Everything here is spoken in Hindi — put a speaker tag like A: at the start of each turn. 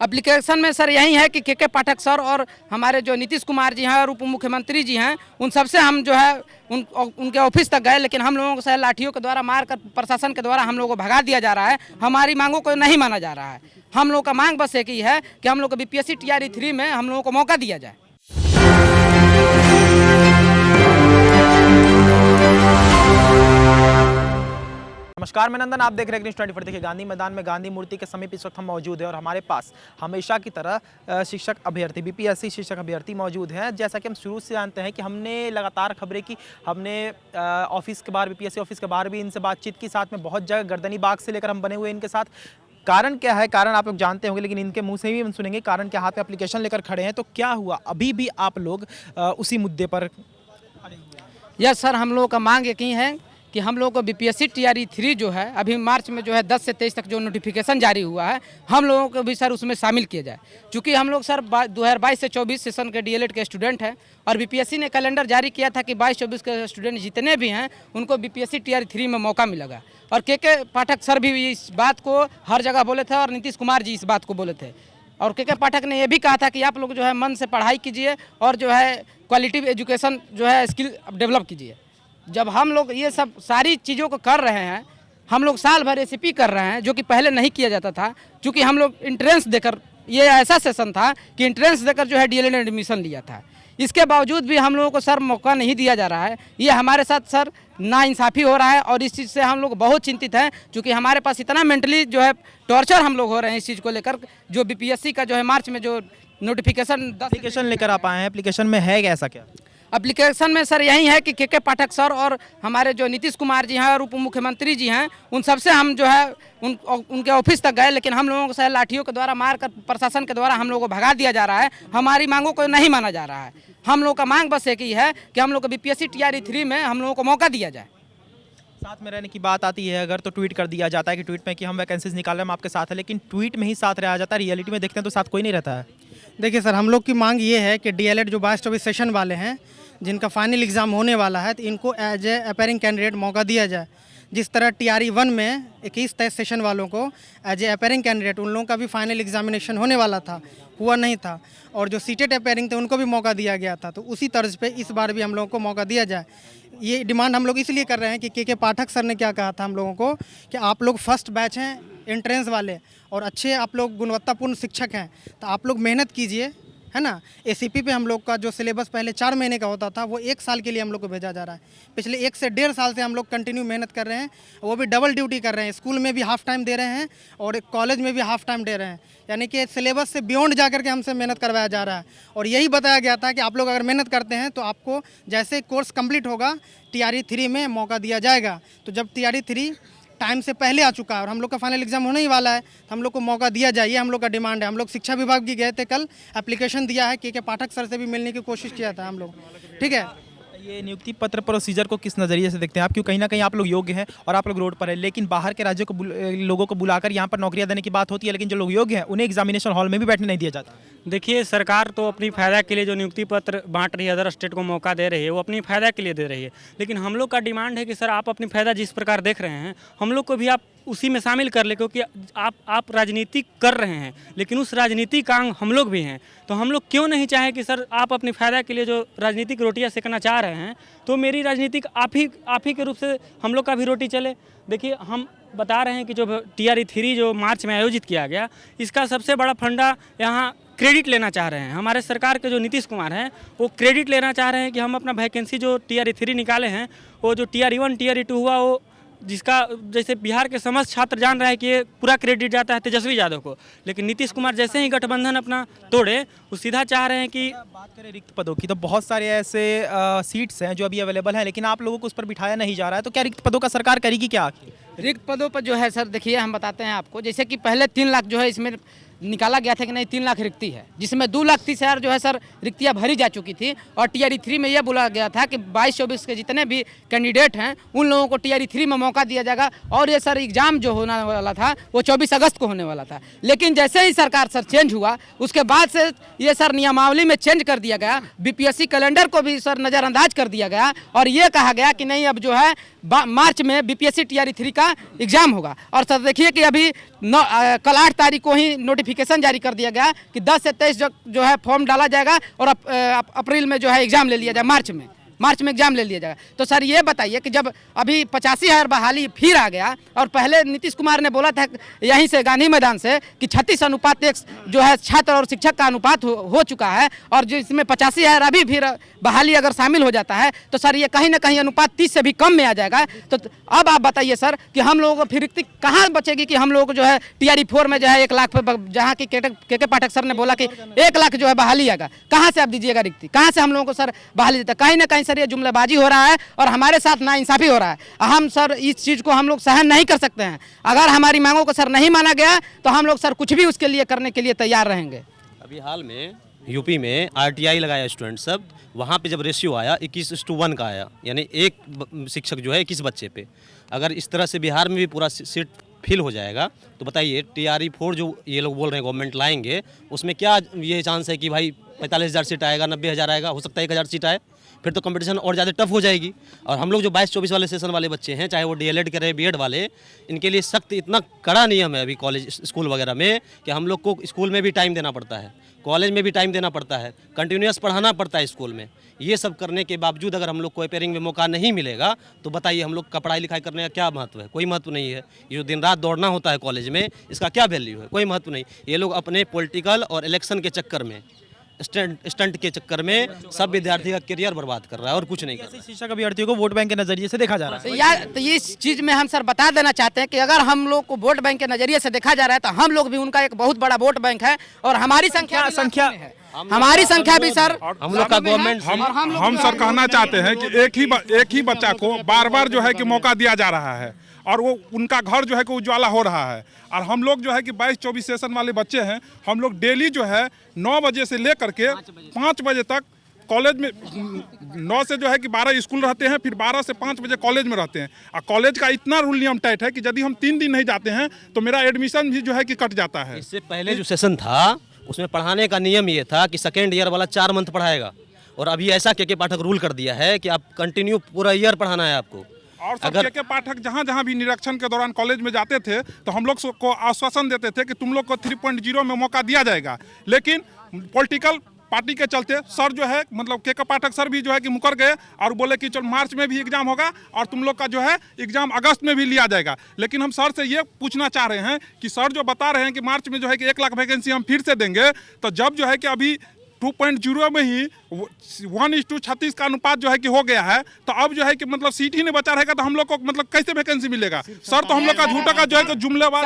A: एप्लीकेशन में सर यही है कि के पाठक सर और हमारे जो नीतीश कुमार जी हैं और उप मुख्यमंत्री जी हैं, उन सबसे हम जो है उनके ऑफिस तक गए, लेकिन हम लोगों को सर लाठियों के द्वारा मारकर प्रशासन के द्वारा हम लोगों को भगा दिया जा रहा है। हमारी मांगों को नहीं माना जा रहा है। हम लोगों का मांग बस एक ही है कि हम लोग को बीपीएससी टीआरई 3 में हम लोगों को मौका दिया जाए।
B: नमस्कार, मैं नंदन, आप देख रहे हैं न्यूज़ 24। देखिए, गांधी मैदान में गांधी मूर्ति के समीप इस वक्त हम मौजूद हैं और हमारे पास हमेशा की तरह शिक्षक अभ्यर्थी बीपीएससी शिक्षक अभ्यर्थी मौजूद हैं। जैसा कि हम शुरू से जानते हैं कि हमने लगातार खबरें की, हमने ऑफिस के बाहर बीपीएससी ऑफिस के बाहर भी इनसे बातचीत की, साथ में बहुत जगह गर्दनी बाग से लेकर हम बने हुए इनके साथ। कारण क्या है, कारण आप लोग जानते होंगे, लेकिन इनके मुँह से भी हम सुनेंगे कारण क्या। हाथ में एप्लीकेशन लेकर खड़े हैं, तो क्या हुआ? अभी भी आप लोग उसी मुद्दे पर?
A: यस सर, हम लोगों का मांग एक ही है कि हम लोगों को बीपीएससी टीआरई 3 जो है अभी मार्च में जो है 10 से 23 तक जो नोटिफिकेशन जारी हुआ है, हम लोगों को भी सर उसमें शामिल किया जाए। क्योंकि हम लोग सर 2022 से 24 सेशन के डीएलएड के स्टूडेंट हैं और बीपीएससी ने कैलेंडर जारी किया था कि 22-24 के स्टूडेंट जितने भी हैं उनको बीपीएससी टीआरई 3 में मौका मिलेगा। और के पाठक सर भी इस बात को हर जगह बोले थे और नीतीश कुमार जी इस बात को बोले थे। और के पाठक ने यह भी कहा था कि आप लोग जो है मन से पढ़ाई कीजिए और जो है क्वालिटी एजुकेशन जो है स्किल डेवलप कीजिए। जब हम लोग ये सब सारी चीज़ों को कर रहे हैं, हम लोग साल भर एसीपी कर रहे हैं, जो कि पहले नहीं किया जाता था। क्योंकि हम लोग इंट्रेंस देकर, ये ऐसा सेशन था कि इंट्रेंस देकर जो है डीएलएड में एडमिशन लिया था। इसके बावजूद भी हम लोगों को सर मौका नहीं दिया जा रहा है। ये हमारे साथ सर नाइंसाफ़ी हो रहा है और इस चीज़ से हम लोग बहुत चिंतित हैं। क्योंकि हमारे पास इतना मेंटली जो है टॉर्चर हम लोग हो रहे हैं इस चीज़ को लेकर। जो बीपीएससी का जो है मार्च में जो नोटिफिकेशन
B: लेकर आप आए हैं, एप्लीकेशन में है ऐसा क्या?
A: एप्लीकेशन में सर यही है कि के पाठक सर और हमारे जो नीतीश कुमार जी हैं और उप मुख्यमंत्री जी हैं, उन सबसे हम जो है उनके ऑफिस तक गए, लेकिन हम लोगों को सर लाठियों के द्वारा मारकर प्रशासन के द्वारा हम लोगों को भगा दिया जा रहा है। हमारी मांगों को नहीं माना जा रहा है। हम लोग का मांग बस एक ही है कि हम लोग को बीपीएससी टीआरई 3 में हम लोगों को मौका दिया जाए।
B: साथ में रहने की बात आती है अगर, तो ट्वीट कर दिया जाता है कि ट्वीट में कि हम वैकेंसीज निकाल रहे हैं, हम आपके साथ हैं, लेकिन ट्वीट में ही साथ रहा जाता है। रियलिटी में देखते हैं तो साथ कोई नहीं रहता है।
C: देखिए सर, हम लोग की मांग ये है कि डीएलएड जो 22-24 सेशन वाले हैं, जिनका फाइनल एग्ज़ाम होने वाला है, तो इनको एज ए अपीयरिंग कैंडिडेट मौका दिया जाए। जिस तरह टीआरई 1 में 21-23 सेशन वालों को एज ए अपीयरिंग कैंडिडेट, उन लोगों का भी फाइनल एग्जामिनेशन होने वाला था, हुआ नहीं था, और जो सीटेड अपीयरिंग थे उनको भी मौका दिया गया था। तो उसी तर्ज पे इस बार भी हम लोगों को मौका दिया जाए। ये डिमांड हम लोग इसलिए कर रहे हैं कि के पाठक सर ने क्या कहा था हम लोगों को कि आप लोग फर्स्ट बैच हैं एंट्रेंस वाले और अच्छे आप लोग गुणवत्तापूर्ण शिक्षक हैं, तो आप लोग मेहनत कीजिए, है ना। एसीपी पे हम लोग का जो सिलेबस पहले 4 महीने का होता था, वो 1 साल के लिए हम लोग को भेजा जा रहा है। पिछले 1 से 1.5 साल से हम लोग कंटिन्यू मेहनत कर रहे हैं, वो भी डबल ड्यूटी कर रहे हैं। स्कूल में भी हाफ टाइम दे रहे हैं और कॉलेज में भी हाफ टाइम दे रहे हैं, यानी कि सिलेबस से बियॉन्ड जा करके हमसे मेहनत करवाया जा रहा है। और यही बताया गया था कि आप लोग अगर मेहनत करते हैं तो आपको जैसे कोर्स कंप्लीट होगा टीआरई 3 में मौका दिया जाएगा। तो जब टीआरई 3 टाइम से पहले आ चुका है और हम लोग का फाइनल एग्जाम होने ही वाला है, तो हम लोग को मौका दिया जाए, ये हम लोग का डिमांड है। हम लोग शिक्षा विभाग भी गए थे कल, एप्लीकेशन दिया है, के पाठक सर से भी मिलने की कोशिश किया था हम लोग। ठीक है,
B: ये नियुक्ति पत्र प्रोसीजर को किस नज़रिए से देखते हैं आप? क्यों कहीं ना कहीं आप लोग योग्य हैं और आप लोग रोड पर हैं, लेकिन बाहर के राज्यों को लोगों को बुलाकर यहाँ पर नौकरियाँ देने की बात होती है, लेकिन जो लोग योग्य हैं उन्हें एग्जामिनेशन हॉल में भी बैठने नहीं दिया जाता।
D: देखिए, सरकार तो अपनी फ़ायदा के लिए जो नियुक्ति पत्र बांट रही है, अदर स्टेट को मौका दे रही है, वो अपनी फ़ायदा के लिए दे रही है। लेकिन हम लोग का डिमांड है कि सर आप अपनी फ़ायदा जिस प्रकार देख रहे हैं, हम लोग को भी आप उसी में शामिल कर ले। क्योंकि आप राजनीति कर रहे हैं, लेकिन उस राजनीति का अंग हम लोग भी हैं। तो हम लोग क्यों नहीं चाहें कि सर आप अपनी फ़ायदा के लिए जो राजनीतिक रोटियां सेकना चाह रहे हैं, तो मेरी राजनीतिक आप ही के रूप से हम लोग का भी रोटी चले। देखिए, हम बता रहे हैं कि जो टीआरई 3 जो मार्च में आयोजित किया गया, इसका सबसे बड़ा फंडा यहाँ क्रेडिट लेना चाह रहे हैं। हमारे सरकार के जो नीतीश कुमार हैं, वो क्रेडिट लेना चाह रहे हैं कि हम अपना वैकेंसी जो टीआरई 3 निकाले हैं, वो जो टीआरई 1 टीआरई 2 हुआ, वो जिसका जैसे बिहार के समस्त छात्र जान रहे हैं कि ये पूरा क्रेडिट जाता है तेजस्वी यादव को। लेकिन नीतीश कुमार जैसे ही गठबंधन अपना तोड़े, वो सीधा चाह रहे हैं कि
B: बात करें रिक्त पदों की, तो बहुत सारे ऐसे सीट्स हैं जो अभी अवेलेबल हैं, लेकिन आप लोगों को उस पर बिठाया नहीं जा रहा है। तो क्या रिक्त पदों का सरकार करेगी क्या?
A: रिक्त पदों पर जो है सर, देखिए हम बताते हैं आपको, जैसे कि पहले 3 लाख जो है इसमें निकाला गया था कि नहीं 3 लाख रिक्ति है, जिसमें 2,30,000 जो है सर रिक्तियाँ भरी जा चुकी थी। और टीआरई 3 में यह बोला गया था कि 22-24 के जितने भी कैंडिडेट हैं उन लोगों को टीआरई 3 में मौका दिया जाएगा। और ये सर एग्ज़ाम जो होने वाला था वो 24 अगस्त को होने वाला था। लेकिन जैसे ही सरकार सर चेंज हुआ, उसके बाद से ये सर नियमावली में चेंज कर दिया गया। बीपीएससी कैलेंडर को भी सर नज़रअंदाज कर दिया गया और ये कहा गया कि नहीं अब जो है मार्च में बीपीएससी टीआरई 3 का एग्जाम होगा। और सर देखिए कि अभी कल 8 तारीख को ही नोटिफिकेशन जारी कर दिया गया कि 10 से 23 जो है फॉर्म डाला जाएगा और अप्रैल में जो है एग्जाम ले लिया जाए, मार्च में एग्जाम ले लिया जाएगा। तो सर ये बताइए कि जब अभी 85,000 बहाली फिर आ गया और पहले नीतीश कुमार ने बोला था यहीं से गांधी मैदान से कि 36:1 जो है छात्र और शिक्षक का अनुपात हो चुका है, और जो इसमें 85,000 अभी फिर बहाली अगर शामिल हो जाता है तो सर ये कहीं ना कहीं अनुपात 30 से भी कम में आ जाएगा। तो अब आप बताइए सर कि हम लोगों को फिर रिक्ति कहाँ बचेगी कि हम लोग जो है टीआरई 4 में जो है 1 लाख पे, जहाँ की के पाठक सर ने बोला कि 1 लाख जो है बहाली आएगा, कहाँ से आप दीजिएगा रिक्ति, कहाँ से हम लोगों को सर बहाली देता? कहीं ना कहीं सर ये जुमलेबाजी हो रहा है और हमारे साथ नाइंसाफी हो रहा है। हम सर इस चीज़ को हम लोग सहन नहीं कर सकते हैं। अगर हमारी मांगों को सर नहीं माना गया तो हम लोग सर कुछ भी उसके लिए करने के लिए तैयार रहेंगे।
E: अभी हाल में यूपी में आरटीआई लगाया स्टूडेंट सब, वहाँ पे जब रेशियो आया 21:1 का आया, यानी एक शिक्षक जो है 21 बच्चे पे। अगर इस तरह से बिहार में भी पूरा सीट फिल हो जाएगा तो बताइए टीआरई 4 जो ये लोग बोल रहे हैं गवर्नमेंट लाएंगे, उसमें क्या ये चांस है कि भाई 45,000 सीट आएगा, 90,000 आएगा, हो सकता है 1,000 सीट आए, फिर तो कंपटीशन और ज़्यादा टफ हो जाएगी। और हम लोग जो 22-24 वाले सेशन वाले बच्चे हैं, चाहे वो डीएलएड करें बीएड वाले, इनके लिए सख्त इतना कड़ा नियम है अभी कॉलेज स्कूल वगैरह में कि हम लोग को स्कूल में भी टाइम देना पड़ता है, कॉलेज में भी टाइम देना पड़ता है, कंटिन्यूस पढ़ाना पड़ता है स्कूल में। ये सब करने के बावजूद अगर हम लोग को अपेयरिंग में मौका नहीं मिलेगा तो बताइए हम लोग का पढ़ाई लिखाई करने का क्या महत्व है? कोई महत्व नहीं है। ये जो दिन रात दौड़ना होता है कॉलेज में, इसका क्या वैल्यू है? कोई महत्व नहीं। ये लोग अपने पॉलिटिकल और इलेक्शन के चक्कर में, स्टंट के चक्कर में सब विद्यार्थी का करियर बर्बाद कर रहा है और कुछ नहीं कर रहा है।
B: शिक्षक अभ्यर्थियों को वोट बैंक के नजरिए से देखा जा रहा है।
A: यार तो इस चीज़ में हम सर बता देना चाहते हैं कि अगर हम लोग को वोट बैंक के नजरिए से देखा जा रहा है तो हम लोग भी उनका एक बहुत बड़ा वोट बैंक है और हमारी संख्या है, हमारी संख्या भी सर
E: हम लोग का गवर्नमेंट
F: हम सर कहना चाहते हैं कि एक ही बच्चा को बार बार जो है कि मौका दिया जा रहा है और वो उनका घर जो है कि उज्ज्वला हो रहा है। और हम लोग जो है कि 22-24 सेशन वाले बच्चे हैं, हम लोग डेली जो है 9 बजे से लेकर के 5 बजे तक कॉलेज में, 9 से जो है कि 12 स्कूल रहते हैं, फिर 12 से 5 बजे कॉलेज में रहते हैं। और कॉलेज का इतना रूल नियम टाइट है कि यदि हम 3 दिन नहीं जाते हैं तो मेरा एडमिशन भी जो है कि कट जाता है।
E: इससे पहले जो सेशन था उसमें पढ़ाने का नियम ये था कि सेकेंड ईयर वाला 4 मंथ पढ़ाएगा, और अभी ऐसा के पाठक रूल कर दिया है कि आप कंटिन्यू पूरा ईयर पढ़ाना है आपको।
F: और सब के पाठक जहाँ भी निरीक्षण के दौरान कॉलेज में जाते थे तो हम लोग को आश्वासन देते थे कि तुम लोग को 3.0 में मौका दिया जाएगा, लेकिन पॉलिटिकल पार्टी के चलते सर जो है मतलब के पाठक सर भी जो है कि मुकर गए और बोले कि चल मार्च में भी एग्जाम होगा और तुम लोग का जो है एग्जाम अगस्त में भी लिया जाएगा। लेकिन हम सर से ये पूछना चाह रहे हैं कि सर जो बता रहे हैं कि मार्च में जो है कि 1 लाख वैकेंसी हम फिर से देंगे, तो जब जो है कि अभी 2.0 में ही 1:36 का अनुपात जो है कि हो गया है, तो अब जो है कि मतलब सीट ही नहीं बचा रहेगा तो हम लोग को मतलब कैसे वैकेंसी मिलेगा? सर तो हम लोग का झूठा का जो है कि जुमलेबाज।